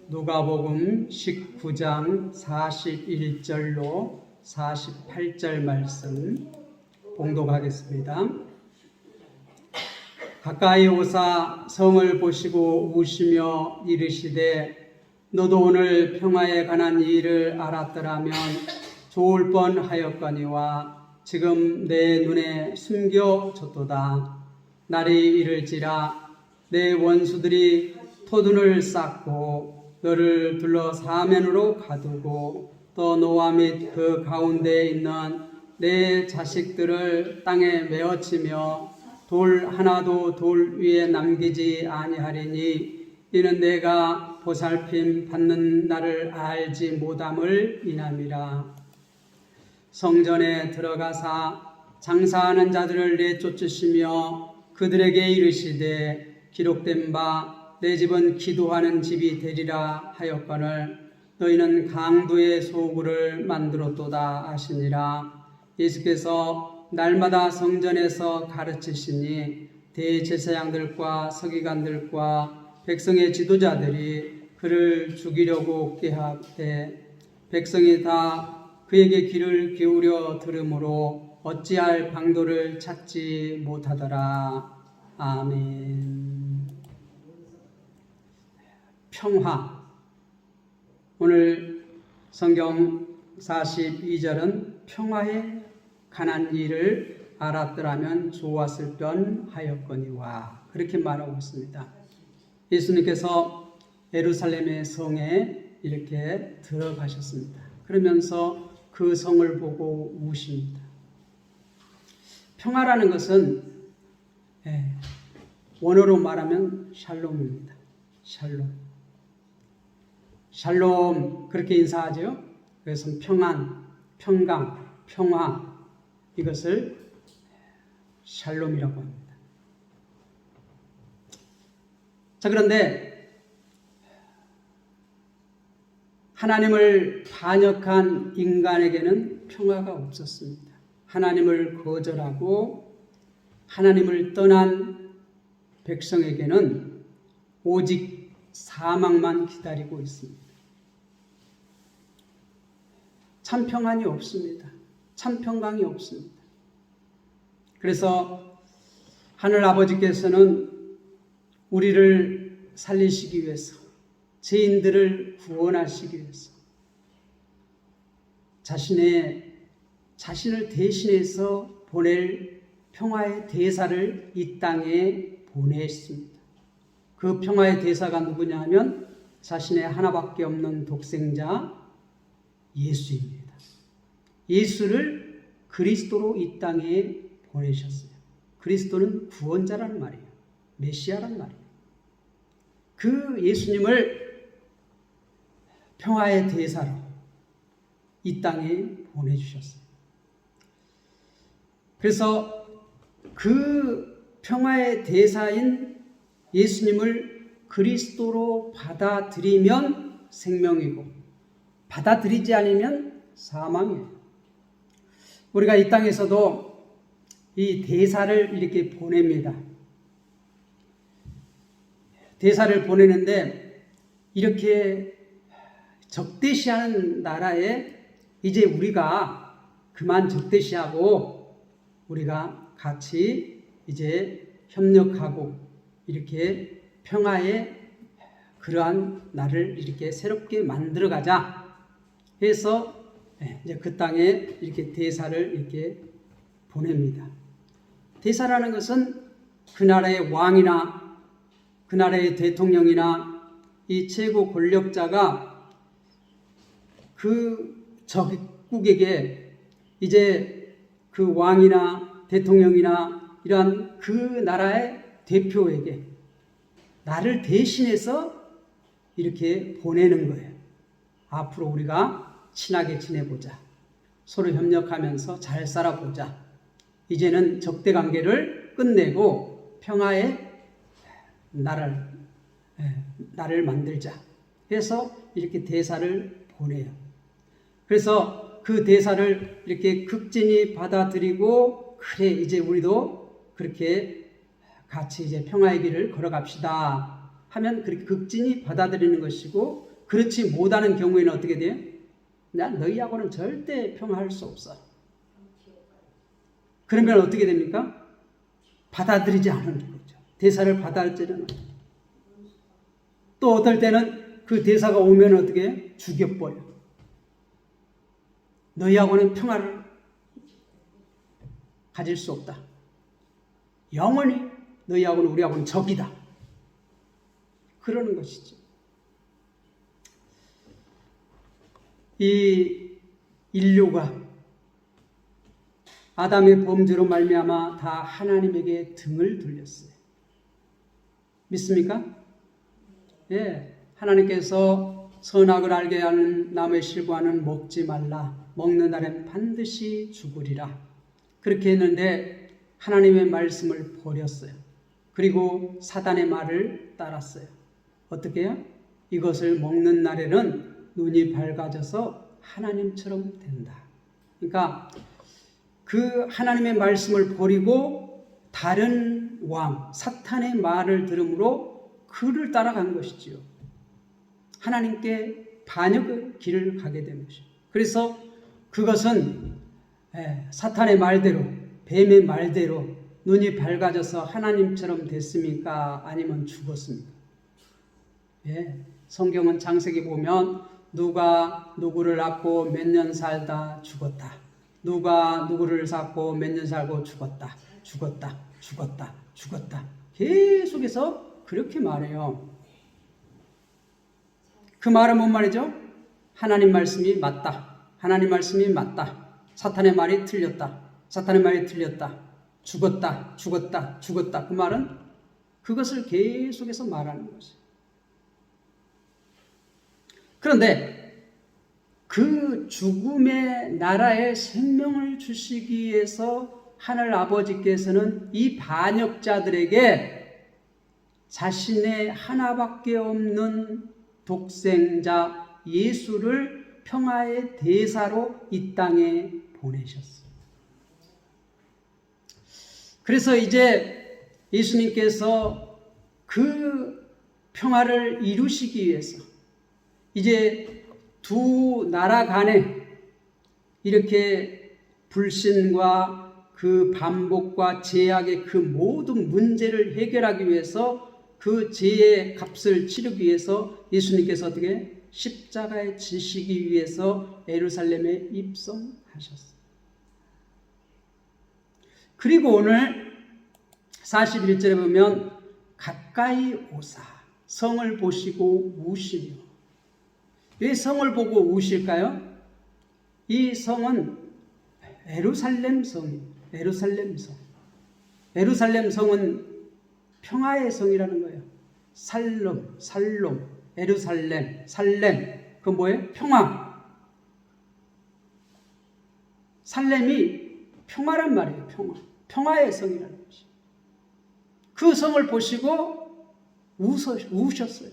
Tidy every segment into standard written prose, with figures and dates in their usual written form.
누가복음 19장 41절로 48절 말씀 봉독하겠습니다. 가까이 오사 성을 보시고 우시며 이르시되 너도 오늘 평화에 관한 일을 알았더라면 좋을 뻔하였거니와 지금 내 눈에 숨겨졌도다. 날이 이를지라 내 원수들이 토둔을 쌓고 너를 둘러 사면으로 가두고 또 너와 및 그 가운데에 있는 내 자식들을 땅에 메어치며 돌 하나도 돌 위에 남기지 아니하리니 이는 내가 보살핌 받는 날을 알지 못함을 인함이라. 성전에 들어가사 장사하는 자들을 내쫓으시며 그들에게 이르시되 기록된 바 내 집은 기도하는 집이 되리라 하였거늘 너희는 강도의 소굴을 만들었도다 하시니라. 예수께서 날마다 성전에서 가르치시니 대제사장들과 서기관들과 백성의 지도자들이 그를 죽이려고 꾀하되 백성이 다 그에게 귀를 기울여 들으므로 어찌할 방도를 찾지 못하더라. 아멘. 평화. 오늘 성경 42절은 평화에 관한 일을 알았더라면 좋았을 뻔하였거니와 그렇게 말하고 있습니다. 예수님께서 예루살렘의 성에 이렇게 들어가셨습니다. 그러면서 그 성을 보고 우십니다. 평화라는 것은 원어로 말하면 샬롬입니다. 샬롬. 샬롬 그렇게 인사하죠. 그래서 평안, 평강, 평화 이것을 샬롬이라고 합니다. 자, 그런데 하나님을 반역한 인간에게는 평화가 없었습니다. 하나님을 거절하고 하나님을 떠난 백성에게는 오직 사망만 기다리고 있습니다. 참 평안이 없습니다. 참 평강이 없습니다. 그래서 하늘 아버지께서는 우리를 살리시기 위해서, 죄인들을 구원하시기 위해서 자신을 대신해서 보낼 평화의 대사를 이 땅에 보냈습니다. 그 평화의 대사가 누구냐 하면 자신의 하나밖에 없는 독생자 예수입니다. 예수를 그리스도로 이 땅에 보내셨어요. 그리스도는 구원자라는 말이에요. 메시아라는 말이에요. 그 예수님을 평화의 대사로 이 땅에 보내주셨어요. 그래서 그 평화의 대사인 예수님을 그리스도로 받아들이면 생명이고 받아들이지 않으면 사망이에요. 우리가 이 땅에서도 이 대사를 이렇게 보냅니다. 대사를 보내는데 이렇게 적대시하는 나라에 이제 우리가 그만 적대시하고 우리가 같이 이제 협력하고 이렇게 평화의 그러한 날을 이렇게 새롭게 만들어가자 해서 이제 그 땅에 이렇게 대사를 이렇게 보냅니다. 대사라는 것은 그 나라의 왕이나 그 나라의 대통령이나 이 최고 권력자가 그 적국에게 이제 그 왕이나 대통령이나 이러한 그 나라의 대표에게 나를 대신해서 이렇게 보내는 거예요. 앞으로 우리가 친하게 지내보자. 서로 협력하면서 잘 살아보자. 이제는 적대관계를 끝내고 평화의 나라를 만들자. 해서 이렇게 대사를 보내요. 그래서 그 대사를 이렇게 극진히 받아들이고 그래 이제 우리도 그렇게 같이 이제 평화의 길을 걸어갑시다 하면 그렇게 극진히 받아들이는 것이고 그렇지 못하는 경우에는 어떻게 돼요? 난 너희하고는 절대 평화할 수 없어. 그러면 어떻게 됩니까? 받아들이지 않는 거죠. 대사를 받아들이지 않는 거죠. 또 어떨 때는 그 대사가 오면 어떻게 해요? 죽여버려. 너희하고는 평화를 가질 수 없다. 영원히 너희하고는 우리하고는 적이다. 그러는 것이죠. 이 인류가 아담의 범죄로 말미암아 다 하나님에게 등을 돌렸어요. 믿습니까? 예, 하나님께서 선악을 알게 하는 나무의 실과는 먹지 말라. 먹는 날엔 반드시 죽으리라. 그렇게 했는데 하나님의 말씀을 버렸어요. 그리고 사단의 말을 따랐어요. 어떻게 해요? 이것을 먹는 날에는 눈이 밝아져서 하나님처럼 된다. 그러니까 그 하나님의 말씀을 버리고 다른 왕, 사탄의 말을 들음으로 그를 따라간 것이지요. 하나님께 반역의 길을 가게 된 것이죠. 그래서 그것은 사탄의 말대로, 뱀의 말대로 눈이 밝아져서 하나님처럼 됐습니까? 아니면 죽었습니까? 예, 성경은 창세기 보면 누가 누구를 낳고 몇 년 살다 죽었다. 누가 누구를 낳고 몇 년 살고 죽었다. 죽었다. 죽었다. 죽었다. 계속해서 그렇게 말해요. 그 말은 뭔 말이죠? 하나님 말씀이 맞다. 하나님 말씀이 맞다. 사탄의 말이 틀렸다. 사탄의 말이 틀렸다. 죽었다. 죽었다. 죽었다. 그 말은 그것을 계속해서 말하는 것이에요. 그런데 그 죽음의 나라에 생명을 주시기 위해서 하늘 아버지께서는 이 반역자들에게 자신의 하나밖에 없는 독생자 예수를 평화의 대사로 이 땅에 보내셨어요. 그래서 이제 예수님께서 그 평화를 이루시기 위해서 이제 두 나라 간에 이렇게 불신과 그 반복과 제약의 그 모든 문제를 해결하기 위해서 그 죄의 값을 치르기 위해서 예수님께서 어떻게 십자가에 지시기 위해서 예루살렘에 입성하셨어요. 그리고 오늘 41절에 보면 가까이 오사 성을 보시고 우시며, 왜 성을 보고 우실까요? 이 성은 예루살렘 성입니다. 예루살렘 성. 예루살렘 성은 평화의 성이라는 거예요. 살롬, 예루살렘, 살렘. 그건 뭐예요? 평화. 살렘이 평화란 말이에요. 평화의 성이라는 것이. 그 성을 보시고 우셨어요.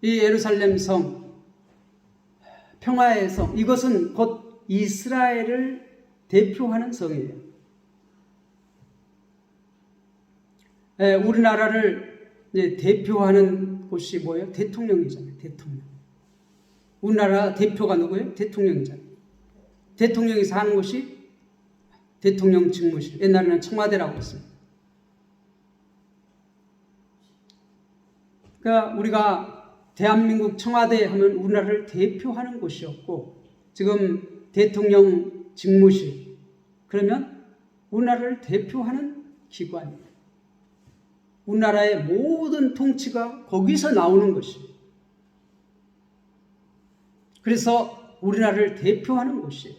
이 예루살렘 성, 평화의 성, 이것은 곧 이스라엘을 대표하는 성이에요. 우리나라를 이제 대표하는 곳이 뭐예요? 대통령이잖아요. 대통령. 우리나라 대표가 누구예요? 대통령이잖아요. 대통령이 사는 곳이 대통령 직무실. 옛날에는 청와대라고 했습니다. 그러니까 우리가 대한민국 청와대 하면 우리나라를 대표하는 곳이었고, 지금 대통령 직무실 그러면 우리나라를 대표하는 기관이에요. 우리나라의 모든 통치가 거기서 나오는 것이에요. 그래서 우리나라를 대표하는 곳이에요.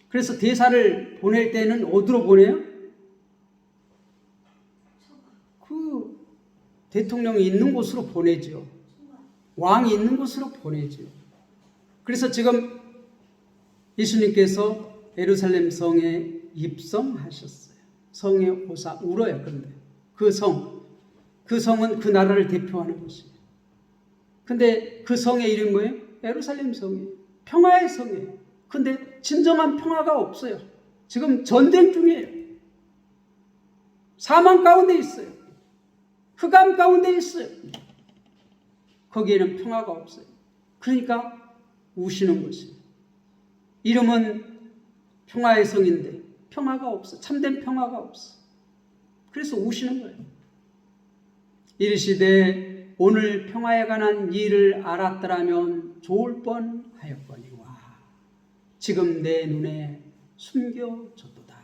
그래서 대사를 보낼 때는 어디로 보내요? 그 대통령이 있는 곳으로 보내죠. 왕이 있는 곳으로 보내죠. 그래서 지금 예수님께서 예루살렘 성에 입성하셨어요. 성에 오사 울어요. 그런데 그 성은 그 나라를 대표하는 것이에요. 근데 그 성의 이름이 뭐예요? 예루살렘 성이에요. 평화의 성이에요. 근데 진정한 평화가 없어요. 지금 전쟁 중이에요. 사망 가운데 있어요. 흑암 가운데 있어요. 거기에는 평화가 없어요. 그러니까 우시는 것이에요. 이름은 평화의 성인데 평화가 없어. 참된 평화가 없어. 그래서 우시는 거예요. 이르시되 오늘 평화에 관한 일을 알았더라면 좋을 뻔하였거니와 지금 내 눈에 숨겨졌도다.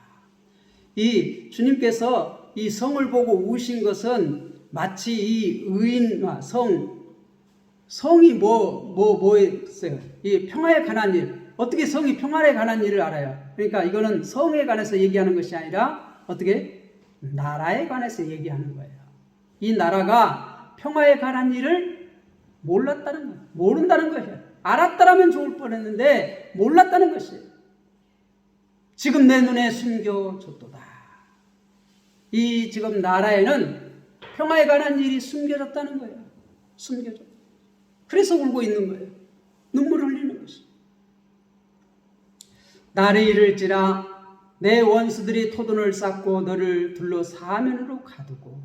이 주님께서 이 성을 보고 우신 것은 마치 이 의인과 성이 뭐였어요? 이 평화에 관한 일. 어떻게 성이 평화에 관한 일을 알아요? 그러니까 이거는 성에 관해서 얘기하는 것이 아니라 어떻게? 나라에 관해서 얘기하는 거예요. 이 나라가 평화에 관한 일을 몰랐다는 거예요. 모른다는 거예요. 알았더라면 좋을 뻔했는데 몰랐다는 것이에요. 지금 내 눈에 숨겨졌도다. 이 지금 나라에는 평화에 관한 일이 숨겨졌다는 거예요. 숨겨졌다. 그래서 울고 있는 거예요. 눈물을 흘리는 것이에요. 날이 이를지라 내 원수들이 토둔을 쌓고 너를 둘러 사면으로 가두고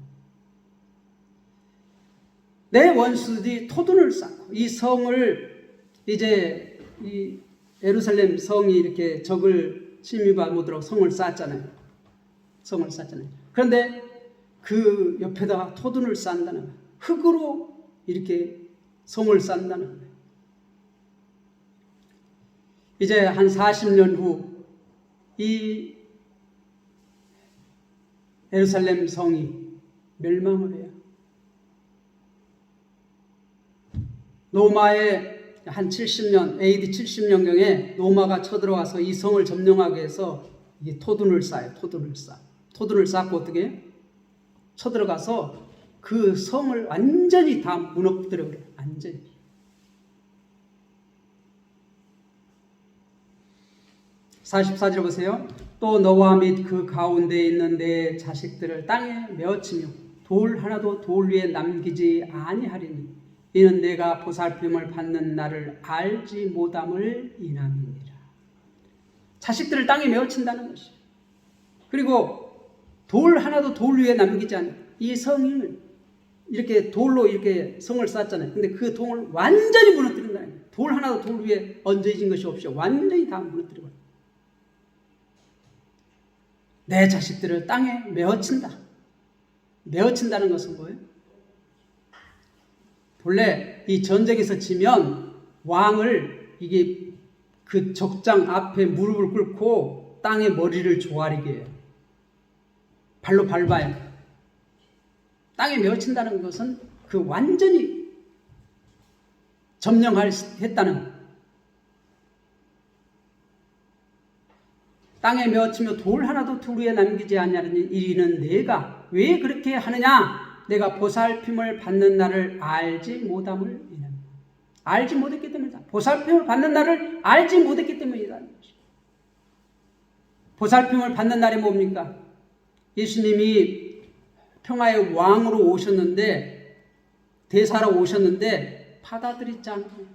내 원수들이 토둔을 쌓고 이 성을 이제 이 예루살렘 성이 이렇게 적을 침입하지 못하도록 성을 쌓았잖아요. 그런데 그 옆에다가 토둔을 쌓는다는 거예요. 흙으로 이렇게 성을 쌓는다는 거예요. 이제 한 40년 후 이 예루살렘 성이 멸망을 해요. 로마의 한 70년, AD 70년경에 로마가 쳐들어와서 이 성을 점령하기 위해서 이게 토둔을 쌓아요. 토둔을 쌓고 어떻게 쳐들어가서 그 성을 완전히 다 무너뜨려버려요. 완전히. (44절) 보세요. 또 너와 및 그 가운데 있는 내 자식들을 땅에 메어치며 돌 하나도 돌 위에 남기지 아니하리니 이는 내가 보살핌을 받는 날을 알지 못함을 인함이니라. 자식들을 땅에 메어친다는 것이에요. 그리고 돌 하나도 돌 위에 남기지 않는 이 성을 이렇게 돌로 이렇게 성을 쌓았잖아요. 근데 그 돌을 완전히 무너뜨린다는 거예요. 돌 하나도 돌 위에 얹어진 것이 없이 완전히 다 무너뜨리고 내 자식들을 땅에 메어친다. 메어친다는 것은 뭐예요? 본래 이 전쟁에서 지면 왕을 이게 그 적장 앞에 무릎을 꿇고 땅에 머리를 조아리게 해요. 발로 밟아요. 땅에 메어친다는 것은 그 완전히 점령했다는 땅에 메어치며 돌 하나도 돌 위에 남기지 아니하리니 이는 내가 왜 그렇게 하느냐? 내가 보살핌을 받는 날을 알지 못함을 인함이다. 알지 못했기 때문이다. 보살핌을 받는 날을 알지 못했기 때문이다. 보살핌을 받는 날이 뭡니까? 예수님이 평화의 왕으로 오셨는데 대사로 오셨는데 받아들이지 않고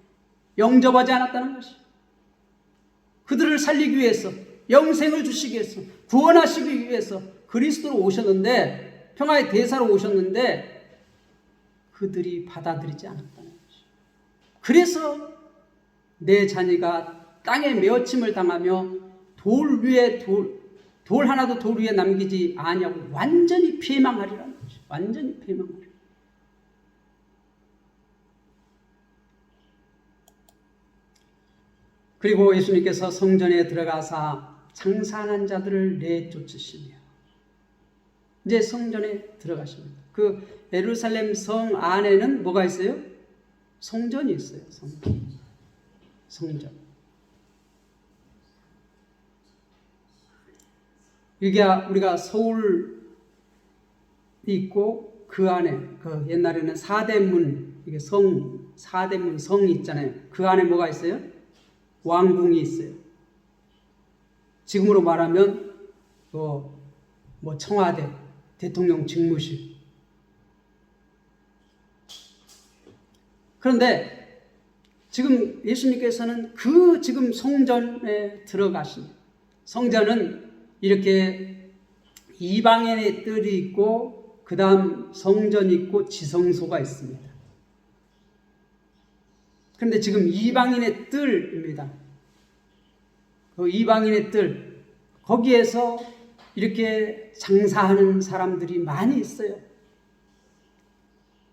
영접하지 않았다는 것이 그들을 살리기 위해서 영생을 주시기 위해서 구원하시기 위해서 그리스도로 오셨는데 평화의 대사로 오셨는데 그들이 받아들이지 않았다는 것이죠. 그래서 내 자녀가 땅에 메어침을 당하며 돌 하나도 돌 위에 남기지 아니하고 완전히 폐망하리라는 것이죠. 완전히 폐망하리라. 그리고 예수님께서 성전에 들어가사 장사하는 자들을 내쫓으시며 이제 성전에 들어가십니다. 그 예루살렘 성 안에는 뭐가 있어요? 성전이 있어요. 성전. 이게 우리가 서울 있고 그 안에 그 옛날에는 사대문 이게 사대문 성이 있잖아요. 그 안에 뭐가 있어요? 왕궁이 있어요. 지금으로 말하면 뭐 청와대, 대통령 직무실. 그런데 지금 예수님께서는 그 지금 성전에 들어가신 성전은 이렇게 이방인의 뜰이 있고 그 다음 성전이 있고 지성소가 있습니다. 그런데 지금 이방인의 뜰입니다. 그 이방인의 뜰, 거기에서 이렇게 장사하는 사람들이 많이 있어요.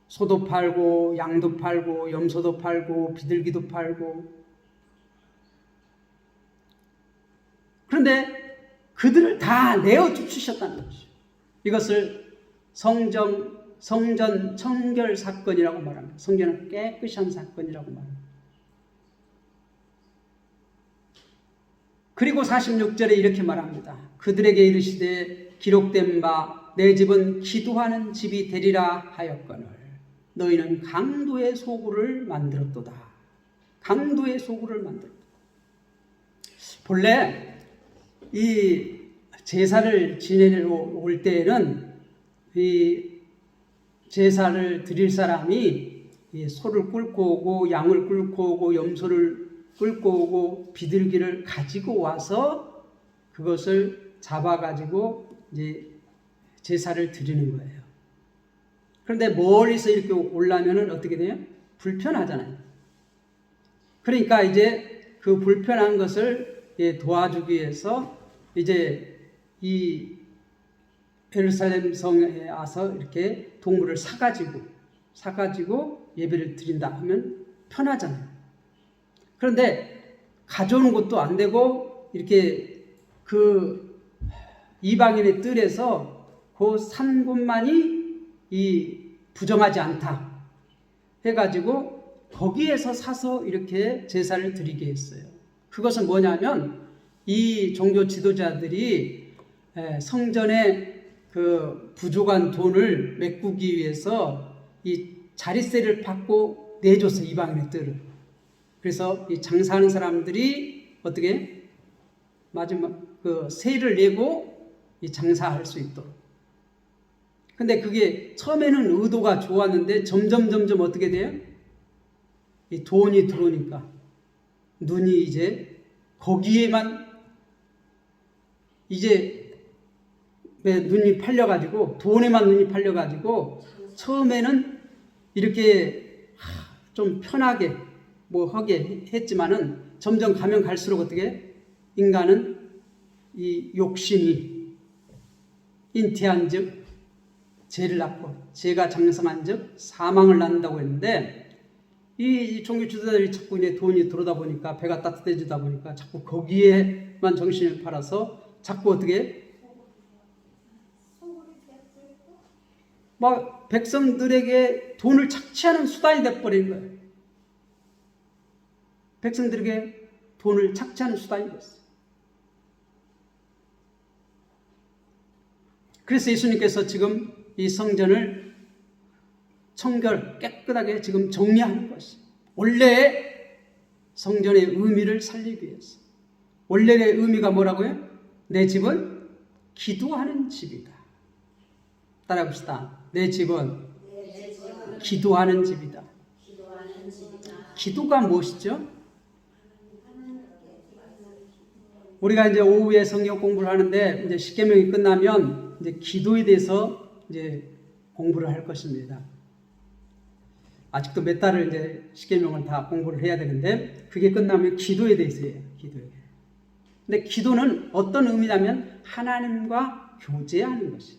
소도 팔고 양도 팔고 염소도 팔고 비둘기도 팔고. 그런데 그들을 다 내어주셨다는 것이죠. 이것을 성전 청결 사건이라고 말합니다. 성전을 깨끗이 한 사건이라고 말합니다. 그리고 46절에 이렇게 말합니다. 그들에게 이르시되 기록된 바 내 집은 기도하는 집이 되리라 하였거늘 너희는 강도의 소굴을 만들었도다. 강도의 소굴을 만들었다. 본래 이 제사를 지내러 올 때에는 이 제사를 드릴 사람이 소를 끌고 오고 양을 끌고 오고 염소를 끌고 오고 비둘기를 가지고 와서 그것을 잡아가지고 이제 제사를 드리는 거예요. 그런데 멀리서 이렇게 오려면은 어떻게 돼요? 불편하잖아요. 그러니까 이제 그 불편한 것을 도와주기 위해서 이제 이 예루살렘 성에 와서 이렇게 동물을 사가지고 예배를 드린다 하면 편하잖아요. 그런데 가져오는 것도 안 되고 이렇게 그 이방인의 뜰에서 그 산 곳만이 이 부정하지 않다 해가지고 거기에서 사서 이렇게 제사를 드리게 했어요. 그것은 뭐냐면 이 종교 지도자들이 성전에 그 부족한 돈을 메꾸기 위해서 이 자릿세를 받고 내줬어요. 이방인의 뜰을. 그래서 이 장사하는 사람들이 어떻게 마지막 그 세를 내고 이 장사할 수 있도록. 근데 그게 처음에는 의도가 좋았는데 점점 어떻게 돼요? 이 돈이 들어오니까 눈이 이제 거기에만 이제 눈이 팔려가지고 돈에만 눈이 팔려가지고 처음에는 이렇게 좀 편하게 뭐 하게 했지만은 점점 가면 갈수록 어떻게 인간은 이 욕심이 잉태한즉 죄를 낳고 죄가 장성한즉 사망을 낳는다고 했는데 이 종교 지도자들이 자꾸 이제 돈이 들어오다 보니까 배가 따뜻해지다 보니까 자꾸 거기에만 정신을 팔아서 자꾸 어떻게 막 백성들에게 돈을 착취하는 수단이 돼버린 거예요. 백성들에게 돈을 착취하는 수단이 됐어요. 그래서 예수님께서 지금 이 성전을 청결 깨끗하게 지금 정리하는 것이 원래의 성전의 의미를 살리기 위해서. 원래의 의미가 뭐라고요? 내 집은 기도하는 집이다. 따라합시다. 내 집은 기도하는 집이다. 기도가 무엇이죠? 우리가 이제 오후에 성경 공부를 하는데 이제 십계명이 끝나면 이제 기도에 대해서 이제 공부를 할 것입니다. 아직도 몇 달을 이제 십계명을 다 공부를 해야 되는데 그게 끝나면 기도에 대해서 해요. 기도에. 근데 기도는 어떤 의미냐면 하나님과 교제하는 것이.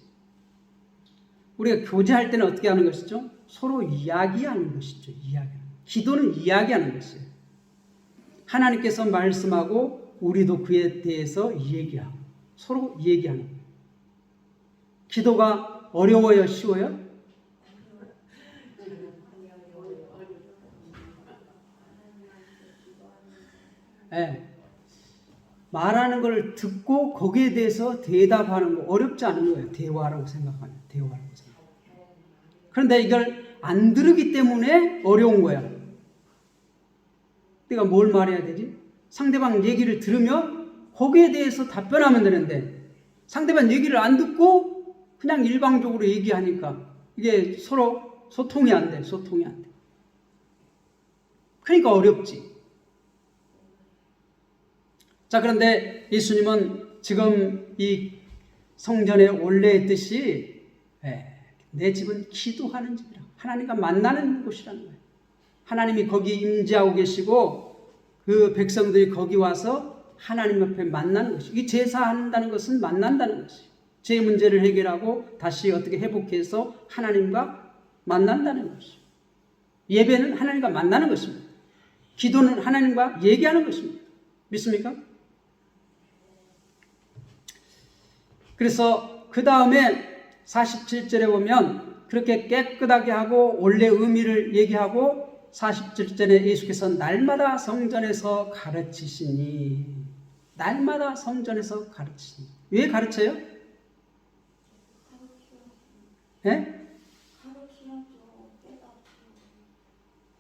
우리가 교제할 때는 어떻게 하는 것이죠? 서로 이야기하는 것이죠. 기도는 이야기하는 것이에요. 하나님께서 말씀하고 우리도 그에 대해서 얘기하고 서로 얘기하는 거예요. 기도가 어려워요? 쉬워요? 네. 말하는 걸 듣고 거기에 대해서 대답하는 거 어렵지 않은 거예요. 대화라고 생각하면. 그런데 이걸 안 들으기 때문에 어려운 거야. 내가 뭘 말해야 되지? 상대방 얘기를 들으면 거기에 대해서 답변하면 되는데 상대방 얘기를 안 듣고 그냥 일방적으로 얘기하니까 이게 서로 소통이 안 돼. 그러니까 어렵지. 자, 그런데 예수님은 지금 이 성전의 원래의 뜻이 내 집은 기도하는 집이라. 하나님과 만나는 곳이라는 거예요. 하나님이 거기 임재하고 계시고 그 백성들이 거기 와서 하나님 옆에 만나는 것이, 이 제사한다는 것은 만난다는 것이, 제 문제를 해결하고 다시 어떻게 회복해서 하나님과 만난다는 것이, 예배는 하나님과 만나는 것입니다. 기도는 하나님과 얘기하는 것입니다. 믿습니까? 그래서 그 다음에 47절에 보면 그렇게 깨끗하게 하고 원래 의미를 얘기하고 47절에 예수께서 날마다 성전에서 가르치시니, 날마다 성전에서 가르치시니. 왜 가르쳐요? 예?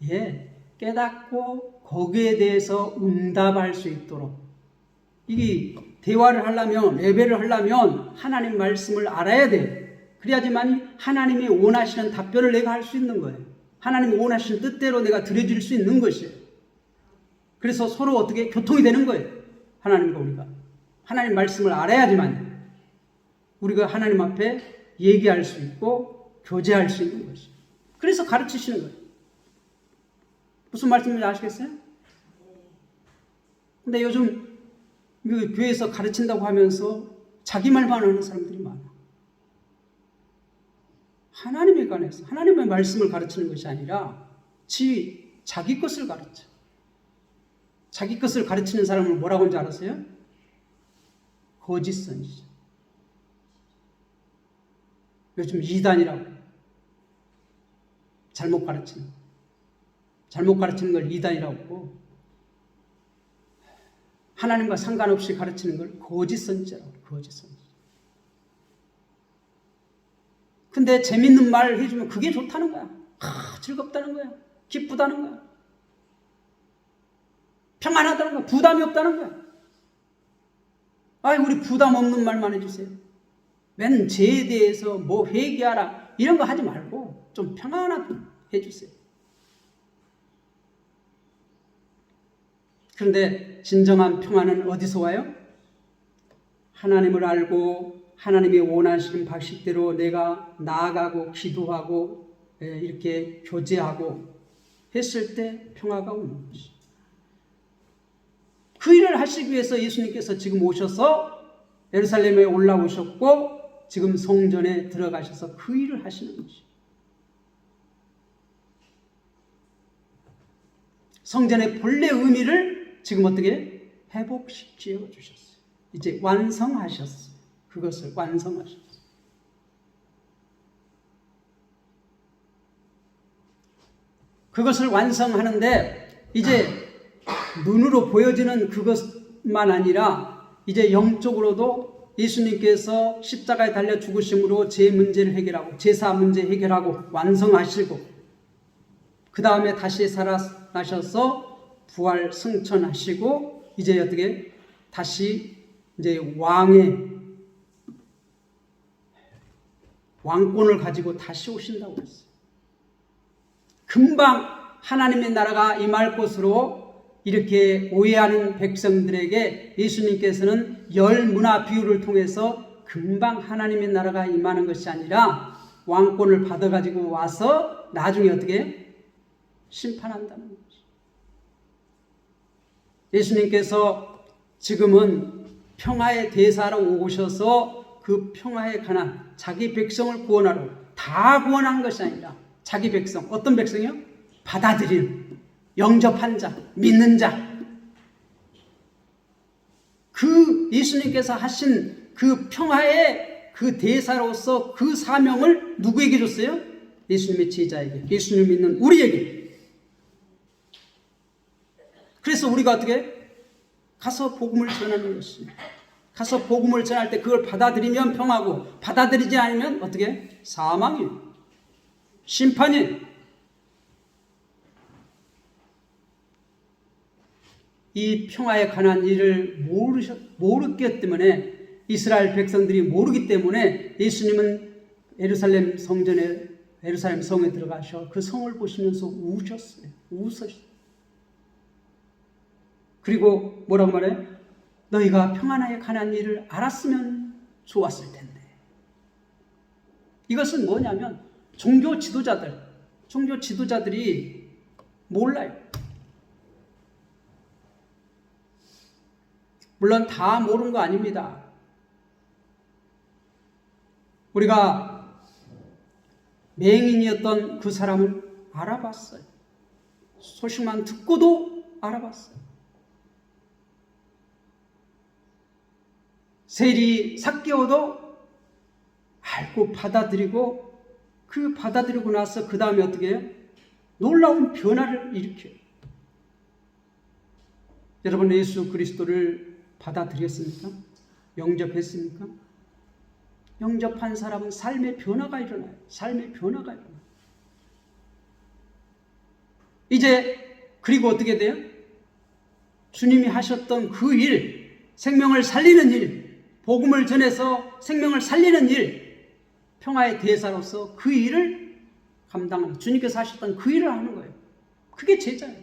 예, 깨닫고 거기에 대해서 응답할 수 있도록. 이게 대화를 하려면, 예배를 하려면 하나님 말씀을 알아야 돼요. 그래야지만 하나님이 원하시는 답변을 내가 할 수 있는 거예요. 하나님이 원하시는 뜻대로 내가 드려줄 수 있는 것이에요. 그래서 서로 어떻게 교통이 되는 거예요. 하나님과 우리가. 하나님 말씀을 알아야지만 우리가 하나님 앞에 얘기할 수 있고 교제할 수 있는 것이에요. 그래서 가르치시는 거예요. 무슨 말씀인지 아시겠어요? 근데 요즘 교회에서 가르친다고 하면서 자기 말만 하는 사람들이 많아. 하나님에 관해서 하나님의 말씀을 가르치는 것이 아니라 자기 것을 가르쳐. 자기 것을 가르치는 사람을 뭐라고 하는지 알았어요? 거짓선지자. 요즘 이단이라고 해요. 잘못 가르치는 거. 잘못 가르치는 걸 이단이라고 하고, 하나님과 상관없이 가르치는 걸 거짓선지자라고 해요. 거짓선지자. 근데 재밌는 말 해주면 그게 좋다는 거야. 즐겁다는 거야. 기쁘다는 거야. 평안하다는 거야. 부담이 없다는 거야. 우리 부담 없는 말만 해주세요. 맨 죄에 대해서 뭐 회개하라 이런 거 하지 말고 좀 평안하게 해주세요. 그런데 진정한 평안은 어디서 와요? 하나님을 알고 하나님이 원하시는 방식대로 내가 나아가고 기도하고 이렇게 교제하고 했을 때 평화가 오는 것이. 그 일을 하시기 위해서 예수님께서 지금 오셔서 예루살렘에 올라오셨고 지금 성전에 들어가셔서 그 일을 하시는 것이. 성전의 본래 의미를 지금 어떻게 회복시켜 주셨어요. 이제 완성하셨어요. 그것을 완성하셨어요. 그것을 완성하는데 이제 눈으로 보여지는 그것만 아니라 이제 영적으로도 예수님께서 십자가에 달려 죽으심으로 제 문제를 해결하고 제사 문제 해결하고 완성하시고 그 다음에 다시 살아나셔서 부활 승천하시고 이제 어떻게 다시 이제 왕권을 가지고 다시 오신다고 했어요. 금방 하나님의 나라가 임할 것으로 이렇게 오해하는 백성들에게 예수님께서는 열 문화 비유를 통해서 금방 하나님의 나라가 임하는 것이 아니라 왕권을 받아가지고 와서 나중에 어떻게 심판한다는 거죠. 예수님께서 지금은 평화의 대사로 오셔서 그 평화에 관한 자기 백성을 구원하러 다 구원한 것이 아니라 자기 백성, 어떤 백성이요? 받아들이는, 영접한 자, 믿는 자. 그 예수님께서 하신 그 평화의 그 대사로서 그 사명을 누구에게 줬어요? 예수님의 제자에게, 예수님을 믿는 우리에게. 그래서 우리가 어떻게? 가서 복음을 전하는 것입니다. 가서 복음을 전할 때 그걸 받아들이면 평화고 받아들이지 않으면 어떻게? 사망이에요. 심판이에요. 이 평화에 관한 일을 모르기 때문에 이스라엘 백성들이 모르기 때문에 예수님은 예루살렘 성에 들어가셔 그 성을 보시면서 우셨어요. 웃으셨어요. 그리고 뭐라고 말해요? 너희가 평안에 관한 일을 알았으면 좋았을 텐데. 이것은 뭐냐면 종교 지도자들이 몰라요. 물론 다 모르는 거 아닙니다. 우리가 맹인이었던 그 사람을 알아봤어요. 소식만 듣고도 알아봤어요. 세리 삭개오도 알고 받아들이고, 그 받아들이고 나서 그 다음에 어떻게 해요? 놀라운 변화를 일으켜요. 여러분, 예수 그리스도를 받아들였습니까? 영접했습니까? 영접한 사람은 삶의 변화가 일어나요. 삶의 변화가 일어나요. 이제 그리고 어떻게 돼요? 주님이 하셨던 그 일, 생명을 살리는 일, 복음을 전해서 생명을 살리는 일, 평화의 대사로서 그 일을 감당하는, 주님께서 하셨던 그 일을 하는 거예요. 그게 제자예요.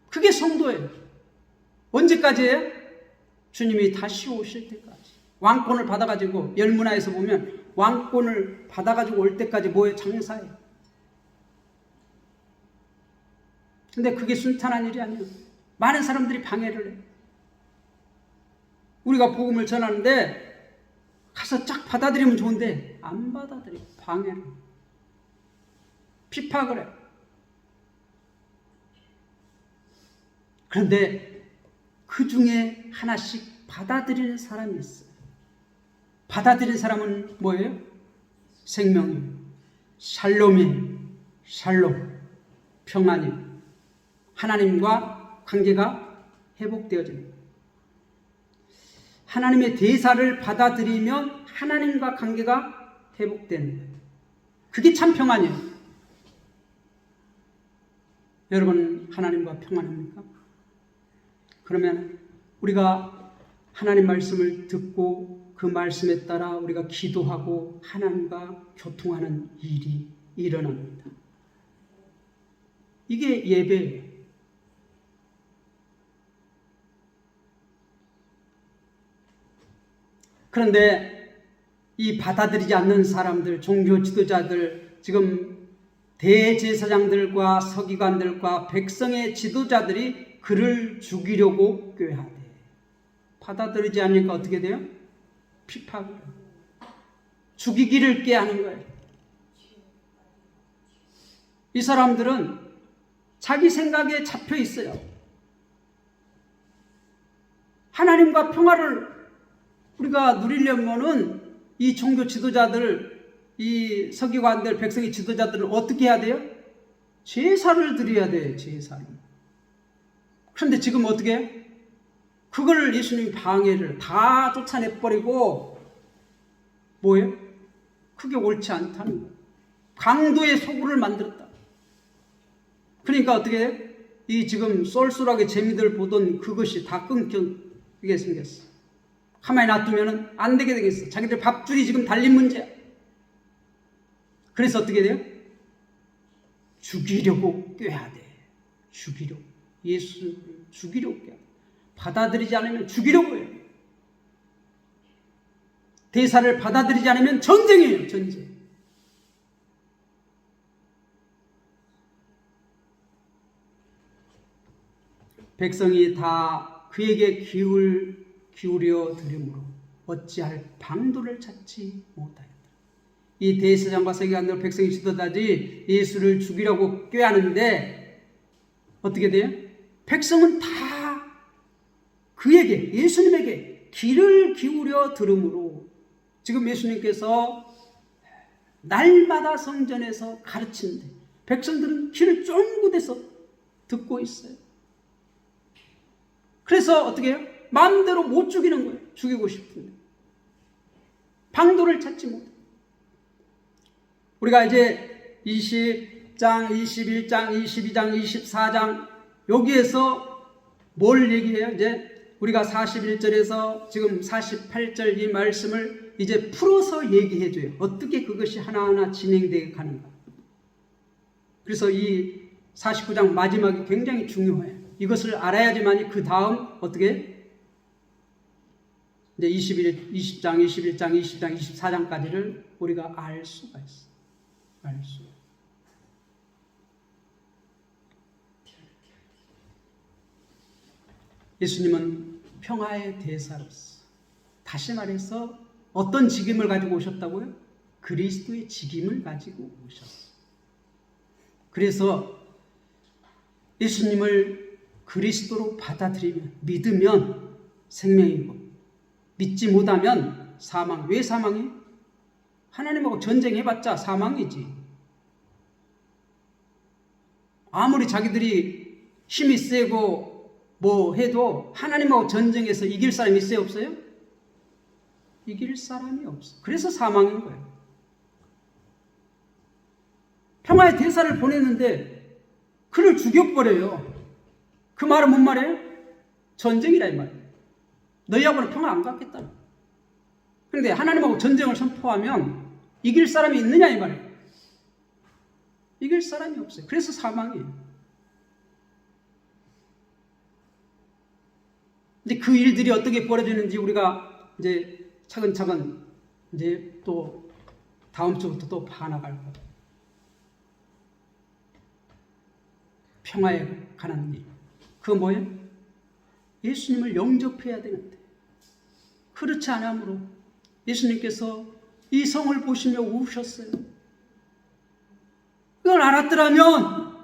그게 성도예요. 언제까지예요? 주님이 다시 오실 때까지. 왕권을 받아가지고, 열문화에서 보면 왕권을 받아가지고 올 때까지 뭐예요? 장사예요. 근데 그게 순탄한 일이 아니에요. 많은 사람들이 방해를 해요. 우리가 복음을 전하는데 가서 쫙 받아들이면 좋은데 안 받아들여요. 방해를 해요. 핍박을 해요. 그런데 그 중에 하나씩 받아들이는 사람이 있어요. 받아들이는 사람은 뭐예요? 생명이에요. 샬롬이에요. 샬롬. 평안이에요. 하나님과 관계가 회복되어집니다. 하나님의 대사를 받아들이면 하나님과 관계가 회복되는 거예요. 그게 참 평안이에요. 여러분, 하나님과 평안입니까? 그러면 우리가 하나님 말씀을 듣고 그 말씀에 따라 우리가 기도하고 하나님과 교통하는 일이 일어납니다. 이게 예배예요. 그런데 이 받아들이지 않는 사람들, 종교 지도자들, 지금 대제사장들과 서기관들과 백성의 지도자들이 그를 죽이려고 꾀하되, 받아들이지 않으니까 어떻게 돼요? 핍박을 해요. 죽이기를 꾀하는 거예요. 이 사람들은 자기 생각에 잡혀 있어요. 하나님과 평화를 우리가 누리려면은 이 종교 지도자들, 이 서기관들, 백성의 지도자들은 어떻게 해야 돼요? 제사를 드려야 돼요. 제사를. 그런데 지금 어떻게 해요? 그걸 예수님이 방해를 다 쫓아내버리고 뭐예요? 그게 옳지 않다는 거예요. 강도의 소굴을 만들었다. 그러니까 어떻게 해요? 이 지금 쏠쏠하게 재미들 보던 그것이 다 끊기게 생겼어. 가만히 놔두면 안 되게 되겠어. 자기들 밥줄이 지금 달린 문제야. 그래서 어떻게 돼요? 죽이려고 꾀하되. 죽이려고. 예수를 죽이려고 꾀하되. 받아들이지 않으면 죽이려고 해요. 대사를 받아들이지 않으면 전쟁이에요. 전쟁. 백성이 다 그에게 기울여 들으므로 어찌할 방도를 찾지 못하였다. 이 대제사장과 서기관들, 백성의 지도자들이 예수를 죽이려고 꾀하는데 어떻게 돼요? 백성은 다 그에게, 예수님에게 귀를 기울여 들으므로, 지금 예수님께서 날마다 성전에서 가르치는데 백성들은 귀를 쫑긋해서 듣고 있어요. 그래서 어떻게 해요? 마음대로 못 죽이는 거예요. 죽이고 싶은데. 방도를 찾지 못해요. 우리가 이제 20장, 21장, 22장, 24장 여기에서 뭘 얘기해요? 이제 우리가 41절에서 지금 48절 이 말씀을 이제 풀어서 얘기해줘요. 어떻게 그것이 하나하나 진행되어 가는가. 그래서 이 49장 마지막이 굉장히 중요해요. 이것을 알아야지만 그 다음 어떻게 이제 20장, 21장, 20장, 24장까지를 우리가 알 수가 있어요. 알 수. 예수님은 평화의 대사로서, 다시 말해서 어떤 직임을 가지고 오셨다고요? 그리스도의 직임을 가지고 오셨어요. 그래서 예수님을 그리스도로 받아들이면, 믿으면 생명이고, 믿지 못하면 사망. 왜 사망이? 하나님하고 전쟁해봤자 사망이지. 아무리 자기들이 힘이 세고 뭐 해도 하나님하고 전쟁해서 이길 사람이 있어요, 없어요? 이길 사람이 없어. 그래서 사망인 거예요. 평화의 대사를 보냈는데 그를 죽여버려요. 그 말은 뭔 말이에요? 전쟁이라 이 말이에요. 너희하고는 평화 안 갖겠다. 그런데 하나님하고 전쟁을 선포하면 이길 사람이 있느냐 이 말이에요. 이길 사람이 없어요. 그래서 사망이에요. 근데 그 일들이 어떻게 벌어지는지 우리가 이제 차근차근 이제 또 다음 주부터 또 봐나갈 거예요. 평화에 관한 일. 그건 뭐예요? 예수님을 영접해야 되는데 그렇지 않으므로 예수님께서 이 성을 보시며 우셨어요. 그걸 알았더라면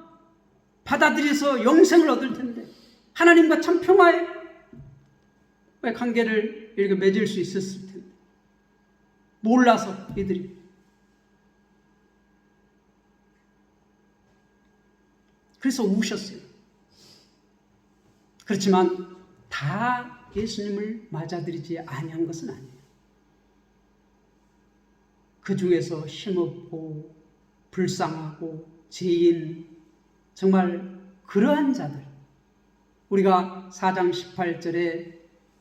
받아들여서 영생을 얻을 텐데 하나님과 참 평화에 관계를 이렇게 맺을 수 있었을 텐데 몰라서 이들이. 그래서 우셨어요. 그렇지만 다 예수님을 맞아들이지 아니한 것은 아니에요. 그 중에서 힘없고 불쌍하고 죄인, 정말 그러한 자들, 우리가 4장 18절에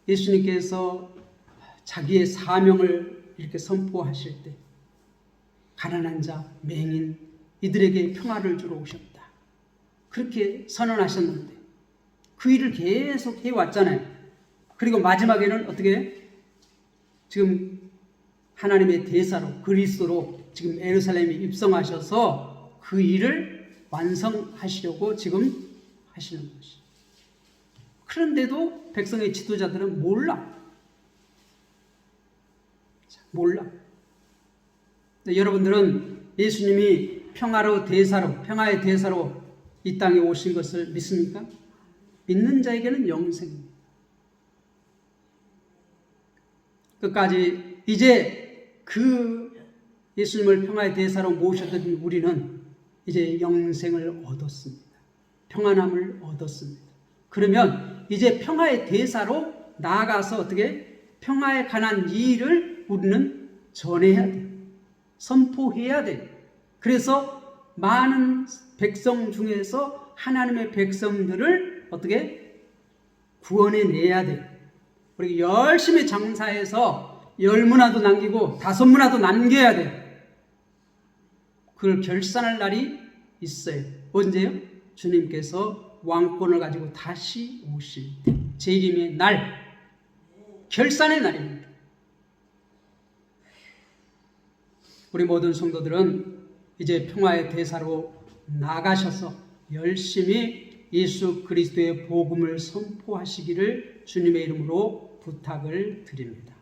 예수님께서 자기의 사명을 이렇게 선포하실 때 가난한 자, 맹인 이들에게 평화를 주러 오셨다, 그렇게 선언하셨는데 그 일을 계속 해왔잖아요. 그리고 마지막에는 어떻게 지금 하나님의 대사로 그리스도로 지금 예루살렘에 입성하셔서 그 일을 완성하시려고 지금 하시는 것이. 그런데도 백성의 지도자들은 몰라. 여러분들은 예수님이 평화의 대사로 이 땅에 오신 것을 믿습니까? 믿는 자에게는 영생입니다. 끝까지 이제 그 예수님을 평화의 대사로 모셨던 우리는 이제 영생을 얻었습니다. 평안함을 얻었습니다. 그러면 이제 평화의 대사로 나아가서 어떻게 평화에 관한 일을 우리는 전해야 돼요. 선포해야 돼요. 그래서 많은 백성 중에서 하나님의 백성들을 어떻게 구원해내야 돼요. 우리 열심히 장사해서 10문화도 남기고 5문화도 남겨야 돼요. 그걸 결산할 날이 있어요. 언제요? 주님께서 왕권을 가지고 다시 오실 때, 재림의 날, 결산의 날입니다. 우리 모든 성도들은 이제 평화의 대사로 나가셔서 열심히 예수 그리스도의 복음을 선포하시기를 주님의 이름으로 부탁을 드립니다.